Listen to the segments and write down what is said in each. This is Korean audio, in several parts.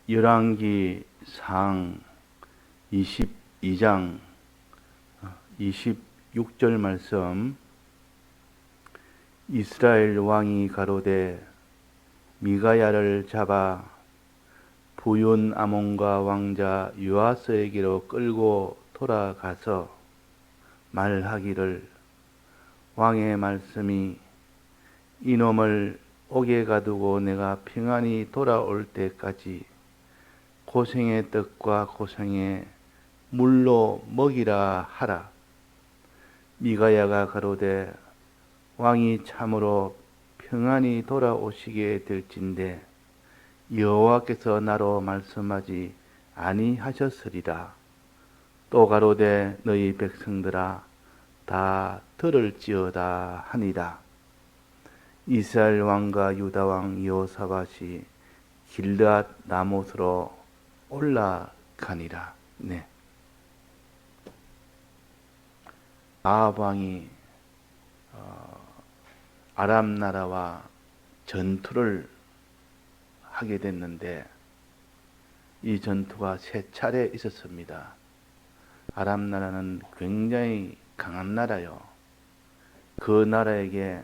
열왕기 상 22장 26절 말씀. 이스라엘 왕이 가로되 미가야를 잡아 부윤 아몬과 왕자 요아스에게로 끌고 돌아가서 말하기를, 왕의 말씀이 이놈을 옥에 가두고 내가 평안히 돌아올 때까지 고생의 떡과 고생의 물로 먹이라 하라. 미가야가 가로되 왕이 참으로 평안히 돌아오시게 될진대 여호와께서 나로 말씀하지 아니하셨으리라. 또 가로되 너희 백성들아 다 들을지어다 하니라. 이스라엘 왕과 유다 왕 여호사밧이 길르앗 라못으로 올라가니라. 네. 아합 왕이 아람 나라와 전투를 하게 됐는데 이 전투가 세 차례 있었습니다. 아람 나라는 굉장히 강한 나라요. 그 나라에게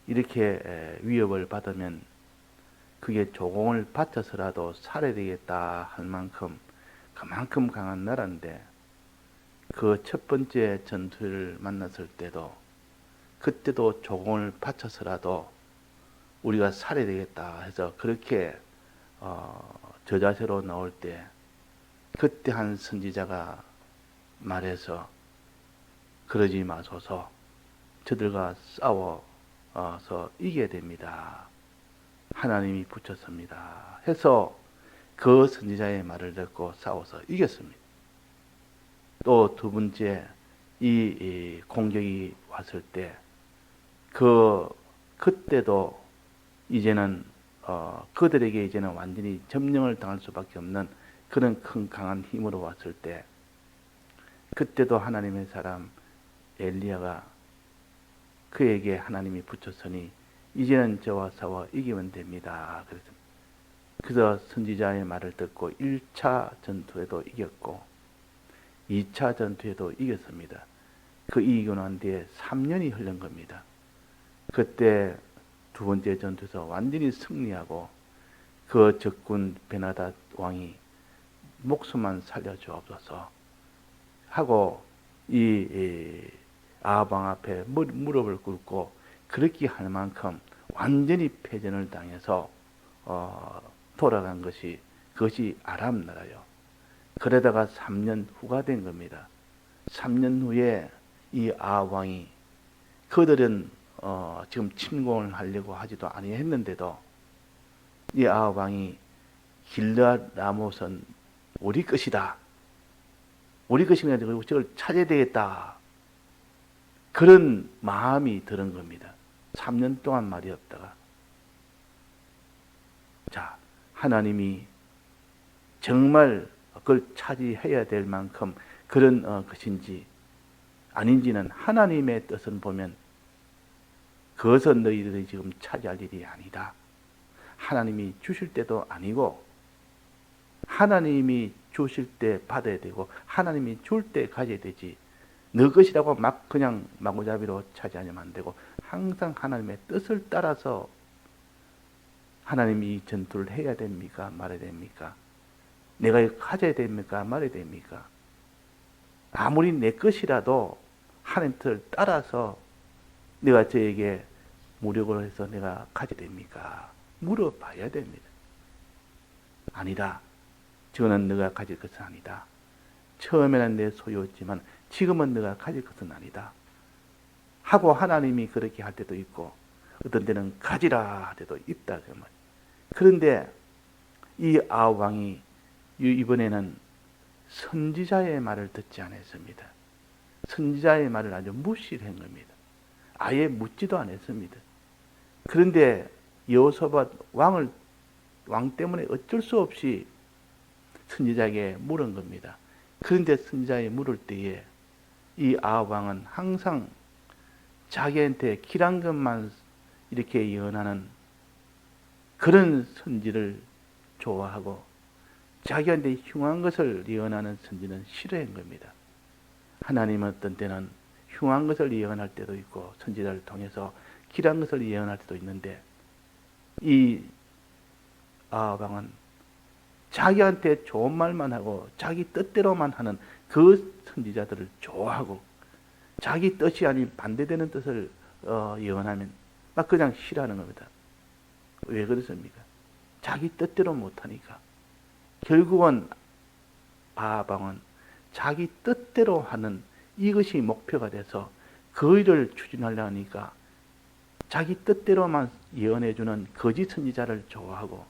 이렇게 위협을 받으면 그게 조공을 바쳐서라도 살아야 되겠다 할 만큼 그만큼 강한 나라인데, 그 첫 번째 전투를 만났을 때도 그때도 조공을 바쳐서라도 우리가 살아야 되겠다 해서 그렇게 저자세로 나올 때 그때 한 선지자가 말해서 그러지 마소서, 저들과 싸워서 이겨야 됩니다, 하나님이 붙였습니다 해서 그 선지자의 말을 듣고 싸워서 이겼습니다. 또 두 번째 이 공격이 왔을 때 그때도 이제는 그들에게 이제는 완전히 점령을 당할 수밖에 없는 그런 큰 강한 힘으로 왔을 때, 그때도 하나님의 사람 엘리야가 그에게 하나님이 붙였으니 이제는 저와 싸워 이기면 됩니다. 그래서 선지자의 말을 듣고 1차 전투에도 이겼고 2차 전투에도 이겼습니다. 그 이기고 난 뒤에 3년이 흘른 겁니다. 그때 두 번째 전투에서 완전히 승리하고 그 적군 베나닷 왕이 목숨만 살려주옵소서 하고 이 아합 왕 앞에 무릎을 꿇고 그렇게 할 만큼 완전히 패전을 당해서 돌아간 것이, 그것이 아람 나라요. 그러다가 3년 후가 된 겁니다. 3년 후에 이 아합 왕이, 그들은 지금 침공을 하려고 하지도 아니했는데도 이 아합 왕이 길르앗 라못은 우리 것이다, 우리 것이면 그리고 저걸 찾아야 되겠다, 그런 마음이 드는 겁니다. 3년 동안 말이 없다가. 자, 하나님이 정말 그걸 차지해야 될 만큼 그런 것인지 아닌지는 하나님의 뜻은 보면 그것은 너희들이 지금 차지할 일이 아니다. 하나님이 주실 때도 아니고 하나님이 주실 때 받아야 되고 하나님이 줄 때 가져야 되지, 너 것이라고 막 그냥 마구잡이로 차지하면 안 되고 항상 하나님의 뜻을 따라서 하나님이 이 전투를 해야 됩니까? 말아야 됩니까? 내가 가져야 됩니까? 말아야 됩니까? 아무리 내 것이라도 하나님 뜻을 따라서 내가 저에게 무력을 해서 내가 가져야 됩니까? 물어봐야 됩니다. 아니다, 저는 너가 가질 것은 아니다. 처음에는 내 소유였지만 지금은 너가 가질 것은 아니다 하고 하나님이 그렇게 할 때도 있고 어떤 때는 가지라 할 때도 있다. 그런데 이 아합 왕이 이번에는 선지자의 말을 듣지 않았습니다. 선지자의 말을 아주 무시를 한 겁니다. 아예 묻지도 않았습니다. 그런데 여호사밧 왕 때문에 어쩔 수 없이 선지자에게 물은 겁니다. 그런데 선지자에 물을 때에 이 아합 왕은 항상 자기한테 길한 것만 이렇게 예언하는 그런 선지를 좋아하고 자기한테 흉한 것을 예언하는 선지는 싫어한 겁니다. 하나님은 어떤 때는 흉한 것을 예언할 때도 있고 선지자를 통해서 길한 것을 예언할 때도 있는데 이 아합왕은 자기한테 좋은 말만 하고 자기 뜻대로만 하는 그 선지자들을 좋아하고 자기 뜻이 아닌 반대되는 뜻을 예언하면 막 그냥 싫어하는 겁니다. 왜 그렇습니까? 자기 뜻대로 못하니까. 결국은 아합왕은 자기 뜻대로 하는 이것이 목표가 돼서 그 일을 추진하려 하니까 자기 뜻대로만 예언해주는 거짓 선지자를 좋아하고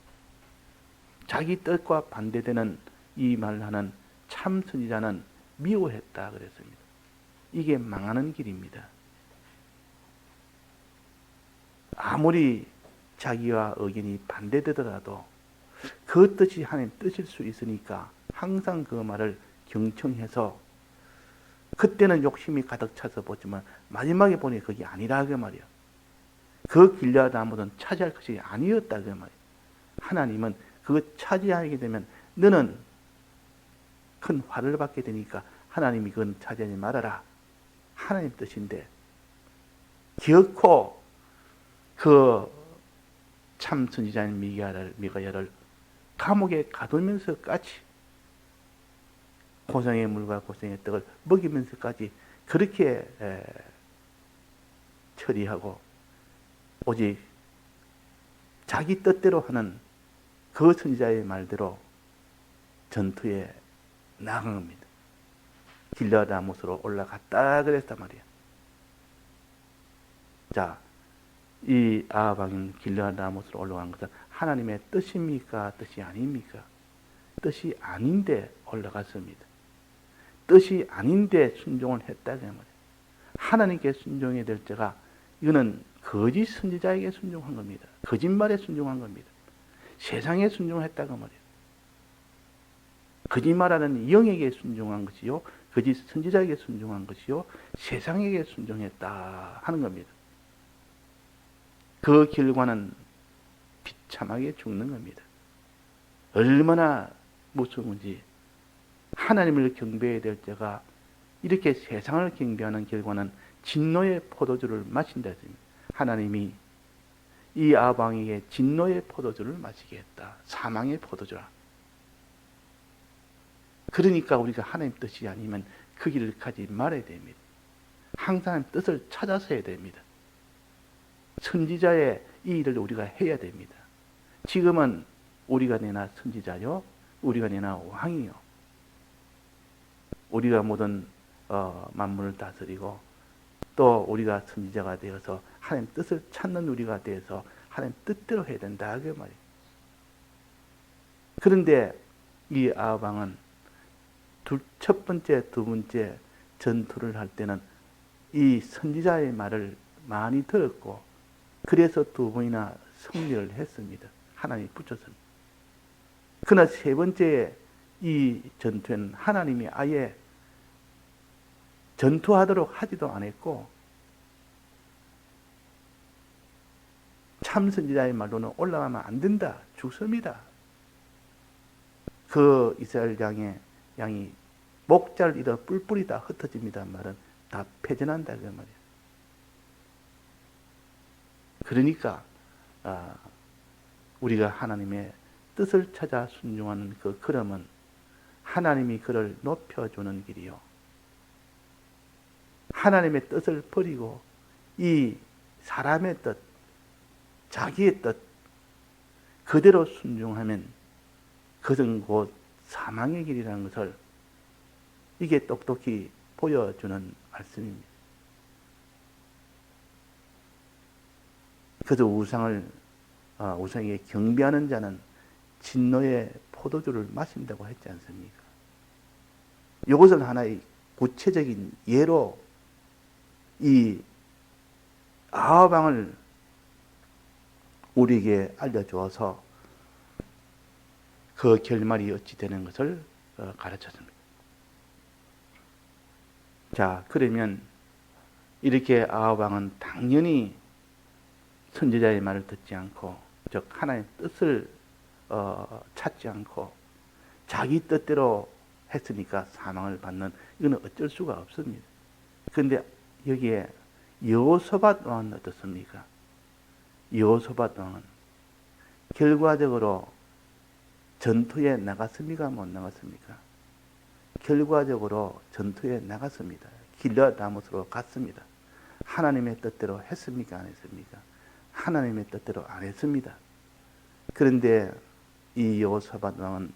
자기 뜻과 반대되는 이 말을 하는 참 선지자는 미워했다 그랬습니다. 이게 망하는 길입니다. 아무리 자기와 의견이 반대되더라도 그 뜻이 하나님 뜻일 수 있으니까 항상 그 말을 경청해서 그때는 욕심이 가득 차서 보지만 마지막에 보니 그게 아니라 그 말이야. 그 길앗 나무는 차지할 것이 아니었다 그 말이야. 하나님은 그거 차지하게 되면 너는 큰 화를 받게 되니까 하나님이 그건 차지하지 말아라. 하나님 뜻인데 결코 그 참 선지자인 미가야를 감옥에 가두면서까지 고생의 물과 고생의 떡을 먹이면서까지 그렇게 처리하고 오직 자기 뜻대로 하는 그 선지자의 말대로 전투에 나간 겁니다. 길앗 라못으로 올라갔다 그랬단 말이야. 자, 이 아합왕인 길앗 라못으로 올라간 것은 하나님의 뜻입니까? 뜻이 아닙니까? 뜻이 아닌데 올라갔습니다. 뜻이 아닌데 순종을 했다 그 말이야. 하나님께 순종해야 될 때가 이거는 거짓 선지자에게 순종한 겁니다. 거짓말에 순종한 겁니다. 세상에 순종했다 그 말이에요. 거짓말하는 영에게 순종한 것이요, 거짓 선지자에게 순종한 것이요, 세상에게 순종했다 하는 겁니다. 그 결과는 비참하게 죽는 겁니다. 얼마나 무서운지. 하나님을 경배해야 될 때가 이렇게 세상을 경배하는 결과는 진노의 포도주를 마신다 했습니다. 하나님이 이 아합왕에게 진노의 포도주를 마시게 했다. 사망의 포도주라. 그러니까 우리가 하나님 뜻이 아니면 그 길을 가지 말아야 됩니다. 항상 뜻을 찾아서 해야 됩니다. 선지자의 이 일을 우리가 해야 됩니다. 지금은 우리가 내나 선지자요, 우리가 내나 왕이요. 우리가 모든 만물을 다스리고 또 우리가 선지자가 되어서 하나님 뜻을 찾는 우리가 되어서 하나님 뜻대로 해야 된다 그 말이에요. 그런데 이 아합왕은 첫 번째, 두 번째 전투를 할 때는 이 선지자의 말을 많이 들었고 그래서 두 번이나 승리를 했습니다. 하나님이 붙였습니다. 그러나 세 번째 이 전투에는 하나님이 아예 전투하도록 하지도 않았고 참 선지자의 말로는 올라가면 안 된다. 죽습니다. 그 이스라엘 양이 목자를 잃어 뿔뿔이 다 흩어집니다. 말은 다 패전한다 그 말이에요. 그러니까 우리가 하나님의 뜻을 찾아 순종하는 그 걸음은 하나님이 그를 높여주는 길이요. 하나님의 뜻을 버리고 이 사람의 뜻, 자기의 뜻 그대로 순종하면 그것은 곧 사망의 길이라는 것을 이게 똑똑히 보여주는 말씀입니다. 그래서 우상에게 경배하는 자는 진노의 포도주를 마신다고 했지 않습니까? 이것은 하나의 구체적인 예로 이 아합왕을 우리에게 알려주어서 그 결말이 어찌 되는 것을 가르쳤습니다. 자, 그러면 이렇게 아합왕은 당연히 선지자의 말을 듣지 않고 즉 하나님의 뜻을 찾지 않고 자기 뜻대로 했으니까 사망을 받는, 이거는 어쩔 수가 없습니다. 그런데 여기에 여호사밧 왕은 어떻습니까? 여호사밧 왕은 결과적으로 전투에 나갔습니까? 못 나갔습니까? 결과적으로 전투에 나갔습니다. 길앗 라못으로 갔습니다. 하나님의 뜻대로 했습니까? 안 했습니까? 하나님의 뜻대로 안 했습니다. 그런데 이 여호사밧 왕은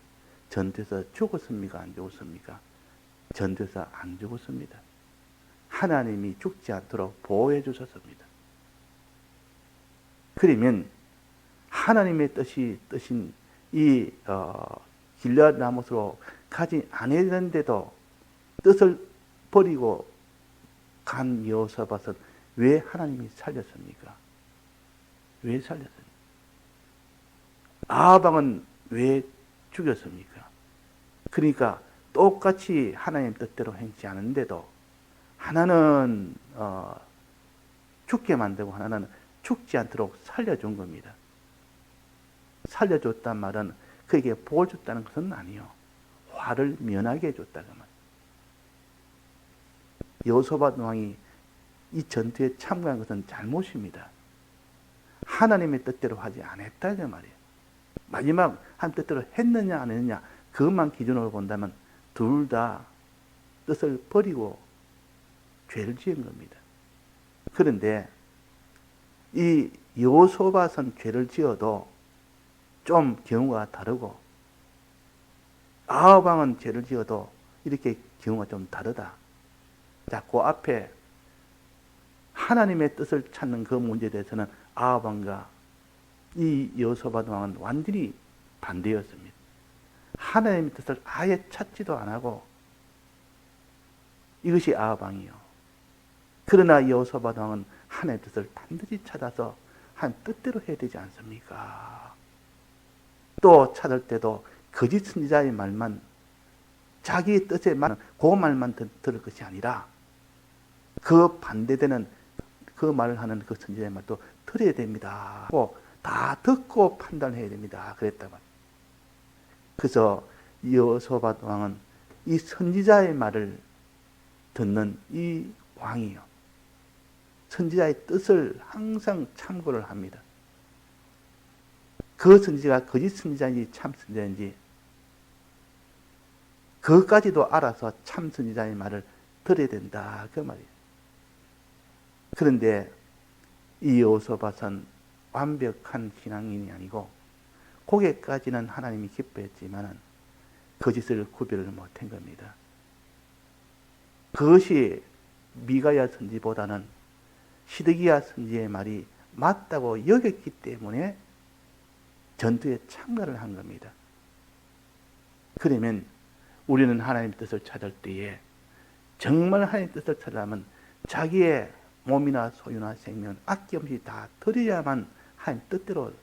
전투에서 죽었습니까? 안 죽었습니까? 전투에서 안 죽었습니다. 하나님이 죽지 않도록 보호해 주셨습니다. 그러면 하나님의 뜻인 이 길앗 라못으로 가지 않았는데도 뜻을 버리고 간 여호사밧은 왜 하나님이 살렸습니까? 왜 살렸습니까? 아합 왕은 왜 죽였습니까? 그러니까 똑같이 하나님 뜻대로 행치 않은데도 하나는 죽게 만들고 하나는 죽지 않도록 살려준 겁니다. 살려줬단 말은 그에게 복을 줬다는 것은 아니요. 화를 면하게 해줬다는 말. 여호사밧 왕이 이 전투에 참가한 것은 잘못입니다. 하나님의 뜻대로 하지 않았다 그 말이에요. 마지막 하나님 뜻대로 했느냐 안 했느냐 그것만 기준으로 본다면 둘 다 뜻을 버리고 죄를 지은 겁니다. 그런데 이 여호사밧은 죄를 지어도 좀 경우가 다르고 아합 왕은 죄를 지어도 이렇게 경우가 좀 다르다. 자, 그 앞에 하나님의 뜻을 찾는 그 문제에 대해서는 아합 왕과 이 여호사밧 왕은 완전히 반대였습니다. 하나님의 뜻을 아예 찾지도 안 하고 이것이 아합 왕이요. 그러나 여호사밧 왕은 하나님의 뜻을 반드시 찾아서 하나님 뜻대로 해야 되지 않습니까? 또 찾을 때도 거짓 선지자의 말만, 자기의 뜻의 말은 그 말만 들을 것이 아니라 그 반대되는 그 말을 하는 그 선지자의 말도 들어야 됩니다. 다 듣고 판단해야 됩니다. 그랬다고. 그래서 여호사밧 왕은 이 선지자의 말을 듣는 이 왕이요. 선지자의 뜻을 항상 참고를 합니다. 그 선지자가 거짓 선지자인지 참 선지자인지 그것까지도 알아서 참 선지자의 말을 들어야 된다 그 말이에요. 그런데 이 여호사밧은 완벽한 신앙인이 아니고 거기까지는 하나님이 기뻐했지만 거짓을 구별을 못한 겁니다. 그것이 미가야 선지보다는 시드기야 선지의 말이 맞다고 여겼기 때문에 전투에 참가를 한 겁니다. 그러면 우리는 하나님의 뜻을 찾을 때에 정말 하나님의 뜻을 찾으려면 자기의 몸이나 소유나 생명을 아낌없이 다 드려야만 하나님 뜻대로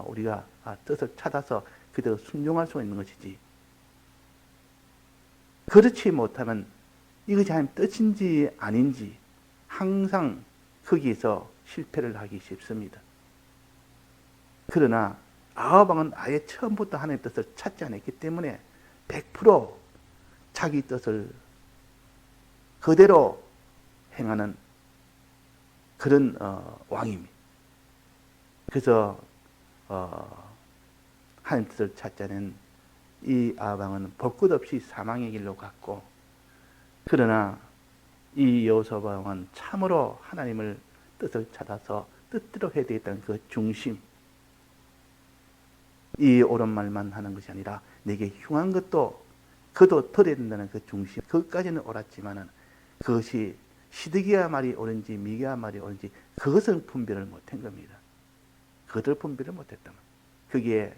우리가 뜻을 찾아서 그대로 순종할 수 있는 것이지. 그렇지 못하면 이것이 하나님 뜻인지 아닌지 항상 거기에서 실패를 하기 쉽습니다. 그러나 아합 왕은 아예 처음부터 하나님의 뜻을 찾지 않았기 때문에 100% 자기 뜻을 그대로 행하는 그런 왕입니다. 그래서 하나님 뜻을 찾지 않은 이 아합 왕은 볼 것 없이 사망의 길로 갔고, 그러나 이 여호사밧 왕은 참으로 하나님을 뜻을 찾아서 뜻대로 해야 되겠다는 그 중심, 이 옳은 말만 하는 것이 아니라 내게 흉한 것도 그도 들어야 된다는 그 중심, 그것까지는 옳았지만은 그것이 시드기야 말이 옳은지 미가야 말이 옳은지 그것을 분별을 못한 겁니다. 그것을 분별을 못했다. 그게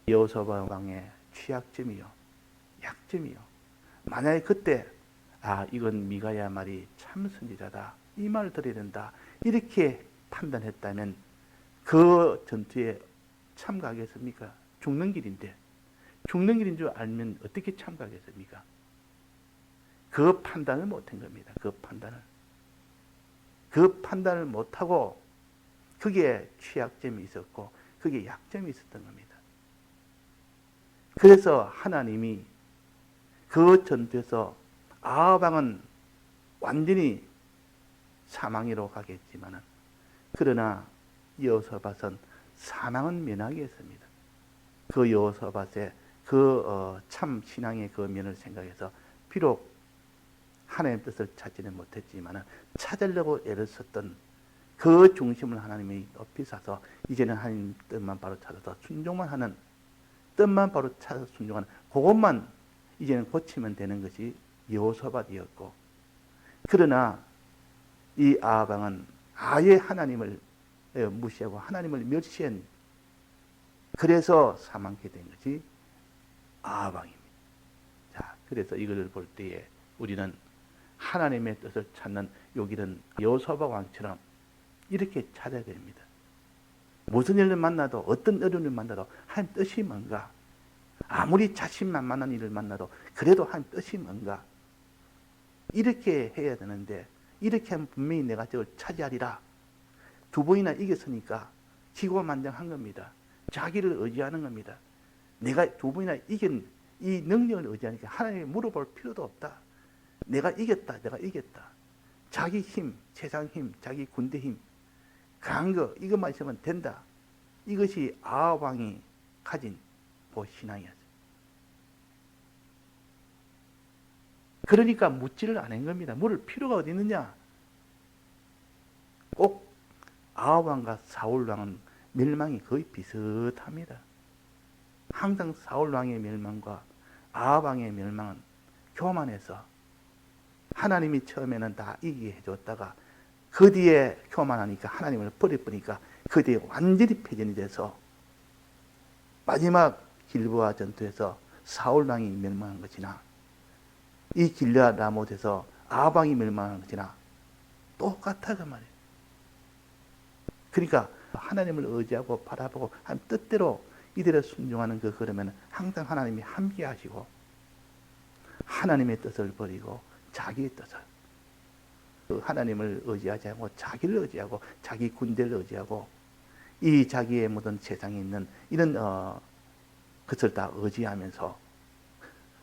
여호사밧 왕의 취약점이요, 약점이요. 만약에 그때 이건 미가야 말이 참 선지자다, 이 말을 들어야 된다, 이렇게 판단했다면 그 전투에 참가하겠습니까? 죽는 길인데, 죽는 길인 줄 알면 어떻게 참가하겠습니까? 그 판단을 못한 겁니다. 그 판단을 못하고 그게 취약점이 있었고 그게 약점이 있었던 겁니다. 그래서 하나님이 그 전투에서 아합 왕은 완전히 사망으로 가겠지만은, 그러나 여호사밧은 사망은 면하게 했습니다. 그 여호사밧의 참 신앙의 그 면을 생각해서 비록 하나님의 뜻을 찾지는 못했지만은 찾으려고 애를 썼던 그 중심을 하나님이 높이 사서 이제는 하나님 뜻만 바로 찾아서 순종만 하는, 뜻만 바로 찾아서 순종하는, 그것만 이제는 고치면 되는 것이 여호사밧이었고, 그러나 이 아합 왕은 아예 하나님을 무시하고 하나님을 멸시한, 그래서 사망케 된 것이 아합 왕입니다. 자, 그래서 이걸 볼 때에 우리는 하나님의 뜻을 찾는 여기는 여호사밧 왕처럼 이렇게 찾아야 됩니다. 무슨 일을 만나도, 어떤 어려움을 만나도 하나님 뜻이 뭔가, 아무리 자신만만한 일을 만나도 그래도 하나님 뜻이 뭔가, 이렇게 해야 되는데, 이렇게 하면 분명히 내가 저걸 차지하리라. 두 번이나 이겼으니까 기고만장한 겁니다. 자기를 의지하는 겁니다. 내가 두 번이나 이긴 이 능력을 의지하니까 하나님께 물어볼 필요도 없다. 내가 이겼다. 내가 이겼다. 자기 힘, 세상 힘, 자기 군대 힘, 강한 거 이것만 있으면 된다. 이것이 아합 왕이 가진 그 신앙이었어요. 그러니까 묻지를 않은 겁니다. 물을 필요가 어디 있느냐. 꼭 아합 왕과 사울 왕은 멸망이 거의 비슷합니다. 항상 사울 왕의 멸망과 아합 왕의 멸망은 교만해서, 하나님이 처음에는 다 이기게 해줬다가 그 뒤에 교만하니까 하나님을 버려버리니까 그 뒤에 완전히 패전이 돼서 마지막 길보아 전투에서 사울 왕이 멸망한 것이나, 이 길르앗 라못에서 아합 왕이 멸망한 것이나 똑같아 그 말이에요. 그러니까 하나님을 의지하고 바라보고 한 뜻대로 이대로 순종하는 그 걸으면 항상 하나님이 함께 하시고, 하나님의 뜻을 버리고 자기의 뜻을, 하나님을 의지하지 않고 자기를 의지하고 자기 군대를 의지하고 이 자기의 모든 세상에 있는 이런 것을 다 의지하면서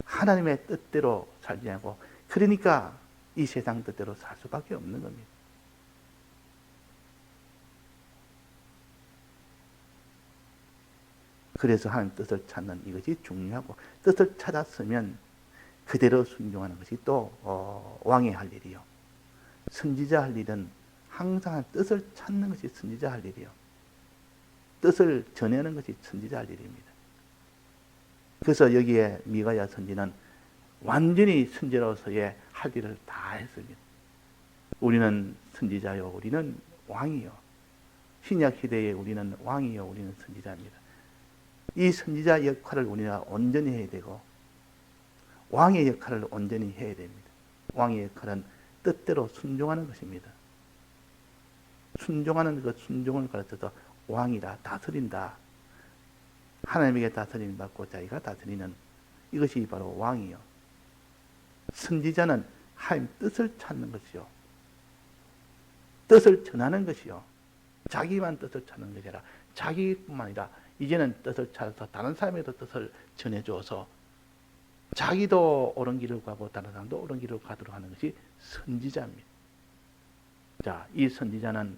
하나님의 뜻대로 살지 않고, 그러니까 이 세상 뜻대로 살 수밖에 없는 겁니다. 그래서 하나님 뜻을 찾는 이것이 중요하고, 뜻을 찾았으면 그대로 순종하는 것이 또 왕의 할 일이요. 선지자 할 일은 항상 뜻을 찾는 것이 선지자 할 일이요. 뜻을 전하는 것이 선지자 할 일입니다. 그래서 여기에 미가야 선지는 완전히 선지자로서의 할 일을 다 했습니다. 우리는 선지자요, 우리는 왕이요. 신약 시대에 우리는 왕이요, 우리는 선지자입니다. 이 선지자 역할을 우리가 온전히 해야 되고, 왕의 역할을 온전히 해야 됩니다. 왕의 역할은 뜻대로 순종하는 것입니다. 순종하는 그 순종을 가르쳐서 왕이라, 다스린다. 하나님에게 다스림을 받고 자기가 다스리는 이것이 바로 왕이요. 선지자는 하나님 뜻을 찾는 것이요. 뜻을 전하는 것이요. 자기만 뜻을 찾는 것이 아니라 자기뿐만 아니라 이제는 뜻을 찾아서 다른 사람에도 뜻을 전해줘서 자기도 옳은 길을 가고 다른 사람도 옳은 길을 가도록 하는 것이 선지자입니다. 자, 이 선지자는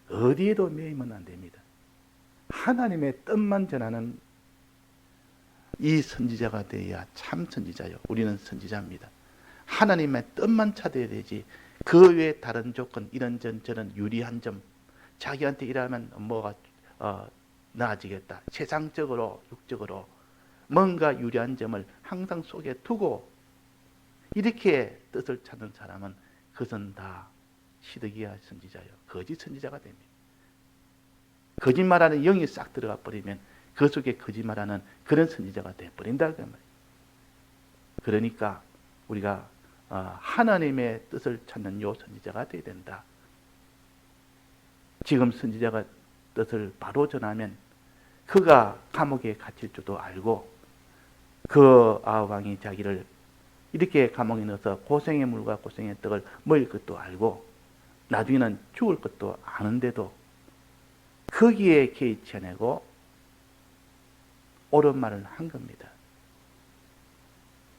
어디에도 매이면 안 됩니다. 하나님의 뜻만 전하는 이 선지자가 되어야 참 선지자요. 우리는 선지자입니다. 하나님의 뜻만 찾아야 되지, 그 외에 다른 조건, 이런 점 저런 유리한 점, 자기한테 일하면 뭐가 나아지겠다, 세상적으로 육적으로 뭔가 유리한 점을 항상 속에 두고 이렇게 뜻을 찾는 사람은 그것은 다 시드기야 선지자요, 거짓 선지자가 됩니다. 거짓말하는 영이 싹 들어가 버리면 그 속에 거짓말하는 그런 선지자가 되어버린다 그 말이에요. 그러니까 우리가 하나님의 뜻을 찾는 요 선지자가 되어야 된다. 지금 선지자가 뜻을 바로 전하면 그가 감옥에 갇힐 줄도 알고, 그 아합 왕이 자기를 이렇게 감옥에 넣어서 고생의 물과 고생의 떡을 먹일 것도 알고 나중에는 죽을 것도 아는데도 거기에 개의치 않고 옳은 말을 한 겁니다.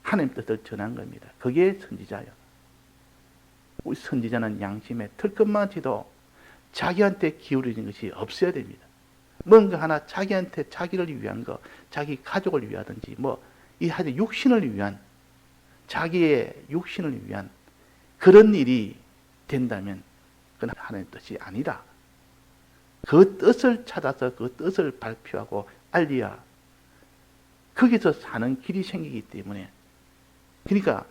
하나님 뜻을 전한 겁니다. 그게 선지자예요. 우리 선지자는 양심에 털끝만치도 자기한테 기울이는 것이 없어야 됩니다. 뭔가 하나 자기한테 자기를 위한 거, 자기 가족을 위하든지 이 하여튼 육신을 위한, 자기의 육신을 위한 그런 일이 된다면 그건 하나님의 뜻이 아니라 그 뜻을 찾아서 그 뜻을 발표하고 알려야 거기서 사는 길이 생기기 때문에, 그러니까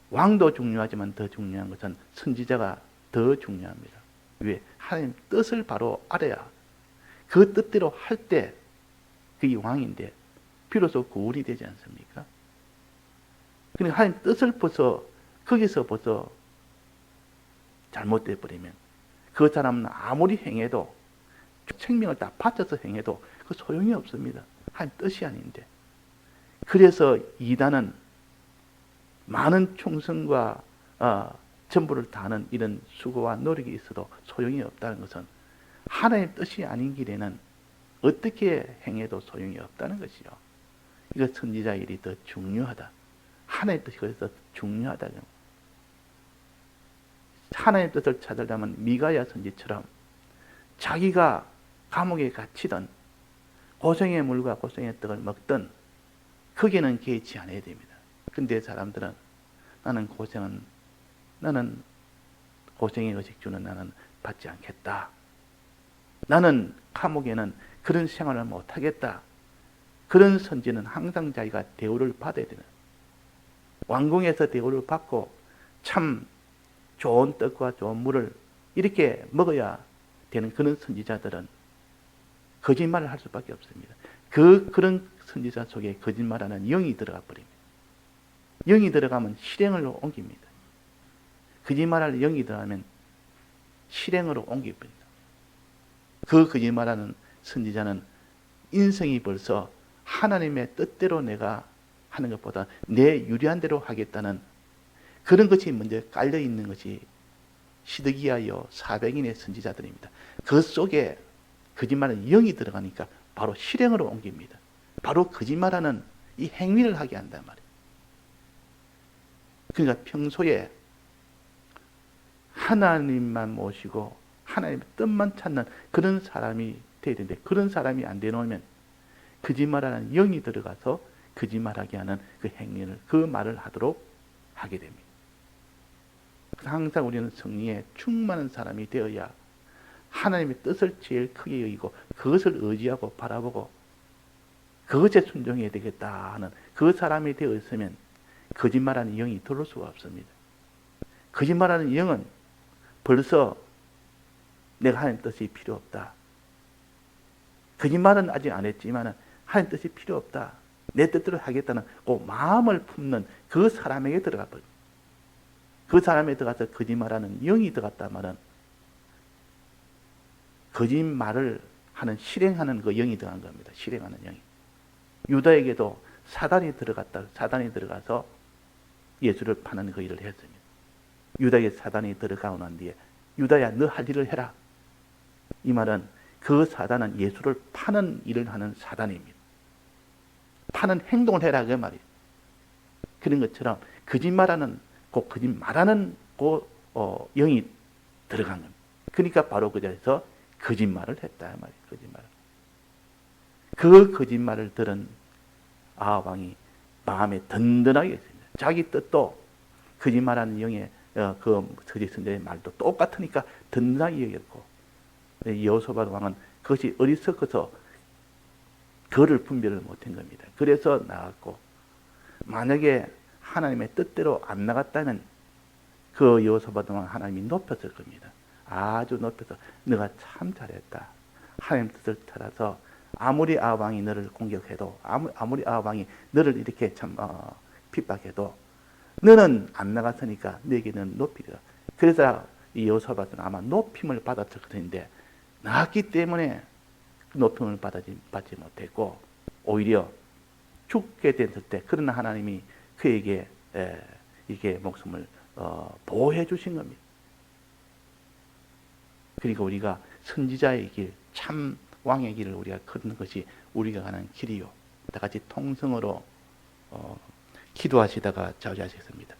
왕도 중요하지만 더 중요한 것은 선지자가 더 중요합니다. 왜? 하나님 뜻을 바로 알아야 그 뜻대로 할 때 그게 왕인데 비로소 구원이 되지 않습니까? 그러니까 하나님 뜻을 거기서 잘못돼 버리면 그 사람은 아무리 행해도, 생명을 다 바쳐서 행해도 그 소용이 없습니다. 하나님 뜻이 아닌데. 그래서 이단은 많은 충성과 전부를 다하는 이런 수고와 노력이 있어도 소용이 없다는 것은 하나님 뜻이 아닌 길에는 어떻게 행해도 소용이 없다는 것이요. 이거 선지자 일이 더 중요하다. 하나님 뜻이 그래서 중요하다. 하나님 뜻을 찾으려면 미가야 선지처럼 자기가 감옥에 갇히던 고생의 물과 고생의 떡을 먹던 거기에는 개의치 않아야 됩니다. 근데 사람들은 나는 고생의 의식주는 나는 받지 않겠다. 나는 감옥에는 그런 생활을 못하겠다. 그런 선지는 항상 자기가 대우를 받아야 되는, 왕궁에서 대우를 받고 참 좋은 떡과 좋은 물을 이렇게 먹어야 되는 그런 선지자들은 거짓말을 할 수밖에 없습니다. 그런 선지자 속에 거짓말하는 영이 들어가 버립니다. 영이 들어가면 실행으로 옮깁니다. 거짓말할 영이 들어가면 실행으로 옮깁니다. 그 거짓말하는 선지자는 인성이 벌써 하나님의 뜻대로 내가 하는 것보다 내 유리한 대로 하겠다는 그런 것이 먼저 깔려 있는 것이 시드기야요 400인의 선지자들입니다. 그 속에 거짓말은 영이 들어가니까 바로 실행으로 옮깁니다. 바로 거짓말하는 이 행위를 하게 한단 말이에요. 그러니까 평소에 하나님만 모시고 하나님의 뜻만 찾는 그런 사람이 되어야 되는데, 그런 사람이 안 되놓으면 거짓말하는 영이 들어가서 거짓말하게 하는 그 행위를, 그 말을 하도록 하게 됩니다. 항상 우리는 성령에 충만한 사람이 되어야 하나님의 뜻을 제일 크게 여기고 그것을 의지하고 바라보고 그것에 순종해야 되겠다 하는 그 사람이 되어 있으면 거짓말하는 영이 들어올 수가 없습니다. 거짓말하는 영은 벌써 내가 하나님 뜻이 필요 없다. 거짓말은 아직 안 했지만 하나님 뜻이 필요 없다. 내 뜻대로 하겠다는 그 마음을 품는 그 사람에게 들어가 버립니다. 그 사람에 들어가서 거짓말하는 영이 들어갔단 말은 거짓말을 하는, 실행하는 그 영이 들어간 겁니다. 실행하는 영이. 유다에게도 사단이 들어가서 예수를 파는 그 일을 했습니다. 유다에게 사단이 들어가고 난 뒤에 유다야 너 할 일을 해라. 이 말은 그 사단은 예수를 파는 일을 하는 사단입니다. 파는 행동을 해라 그 말이에요. 그런 것처럼 거짓말하는 영이 들어간 겁니다. 그러니까 바로 그 자리에서 거짓말을 했다 말이에요. 그 거짓말을 들은 아합 왕이 마음에 든든하게 했습니다. 자기 뜻도 거짓말하는 영의 그 선지자의 말도 똑같으니까 든든하게 여겼고, 여호사밧 왕은 그것이 어리석어서 그를 분별을 못한 겁니다. 그래서 나갔고, 만약에 하나님의 뜻대로 안 나갔다면 그 여호사밧 왕 하나님이 높였을 겁니다. 아주 높여서 너가 참 잘했다. 하나님 뜻을 따라서 아무리 아합 왕이 너를 공격해도, 아무리 아합 왕이 너를 이렇게 참 핍박해도 너는 안 나갔으니까 너에게는 높이리라. 그래서 이 여호사밧은 아마 높임을 받았을 것인데 나갔기 때문에 높임을 받지 못했고 오히려 죽게 됐을 때, 그러나 하나님이 그에게 이게 목숨을 보호해 주신 겁니다. 그러니까 우리가 선지자의 길, 참 왕의 길을 우리가 걷는 것이 우리가 가는 길이요. 다 같이 통성으로 기도하시다가 자주하시겠습니다.